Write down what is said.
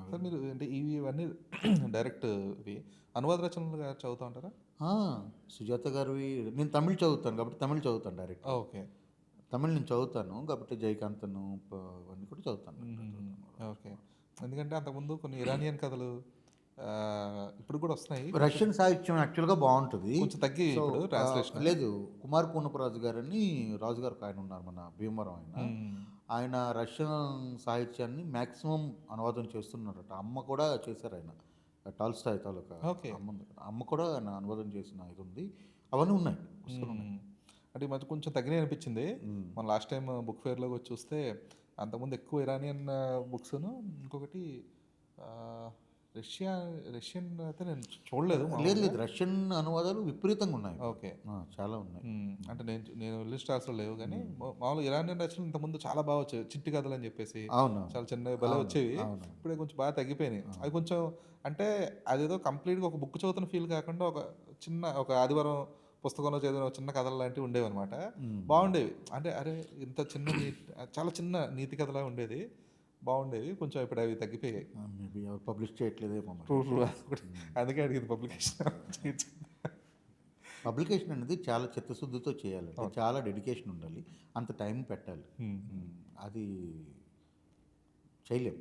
Sir మీరు అంటే ఇవన్నీ డైరెక్ట్ ఇవి అనువాద రచనలు చదువుతా ఉంటారా? ఆ! సుజాత గారివి నేను తమిళ్ చదువుతాను కాబట్టి తమిళ్ చదువుతాను డైరెక్ట్‌గా. ఓకే. తమిళ్ నేను చదువుతాను. కాబట్టి జయకాంతను అవన్నీ కూడా చదువుతాను. ఓకే. ఎందుకంటే అంతకుముందు కొన్ని ఇరానియన్ కథలు ఇప్పుడు కూడా వస్తున్నాయి. రష్యన్ సాహిత్యం యాక్చువల్‌గా బావుంటది. కొంచెం తగ్గి సో, ఇప్పుడు ట్రాన్స్‌లేషన్. లేదు, కుమార్ పూర్ణపురాజు గారని రాజుగారు ఒక ఆయన ఉన్నారు మన భీమవరం ఆయన. హ్మ్. ఆయన రష్యన్ సాహిత్యాన్ని మాక్సిమం అనువాదం చేస్తున్నారట. అమ్మ కూడా చేశారాయన. టాల్స్టాయ్ తాలూకా ఓకే. అమ్మ కూడా ఆయన అనువాదం చేసిన ఇది ఉంది. అవన్నీ ఉన్నాయి. పుస్తకాలున్నాయి. అంటే ఈ మధ్య కొంచెం తగ్గినాయి అనిపించింది. హ్మ్. మన లాస్ట్ టైమ్ బుక్ ఫేర్‌లోకి వచ్చి చూస్తే అంతకుముందు ఎక్కువ ఇరానియన్ బుక్సును ఇంకొకటి ఆహ్, రష్యన్ అయితే నేను చూడలేదు లేదు, మామూలుగా. లేదు. రష్యన్ అనువాదాలు విపరీతంగా ఉన్నాయి. ఓకే. చాలా ఉన్నాయి. అంటే నేను లిస్ట్ స్టార్స్‌లో లేవు గానీ మామూలుగా ఇరానియన్ రచనలు ఇంతకుముందు చాలా బాగా వచ్చేవి. చిట్టి కథలని చెప్పేసి అవును. చాలా చిన్నవి భలే అవును. వచ్చేవి. అవును. ఇప్పుడే కొంచెం బాగా తగ్గిపోయినాయి. అవి కొంచెం అంటే అదేదో కంప్లీట్‌గా ఒక బుక్ చదువుతున్న ఫీల్ కాకుండా ఒక ఆదివారం పుస్తకంలో చదివిన ఒక చిన్న కథలు లాంటివి ఉండేవన్నమాట. బాగుండేవి. అంటే అరే! ఇంత చిన్న చాలా చిన్న నీతి కథలా ఉండేది. బాగుండేవి. కొంచెం ఇప్పుడు అవి తగ్గిపోయాయి. మేబీ ఎవరు పబ్లిష్ చేయట్లేదేమో మరి. ట్రూ. ట్రూ. అందుకే అడిగింది పబ్లికేషన్. పబ్లికేషన్ అనేది చాలా చిత్తశుద్ధితో చేయాలండి. చాలా డెడికేషన్ ఉండాలి. అంత టైం పెట్టాలి. అది చేయలేం.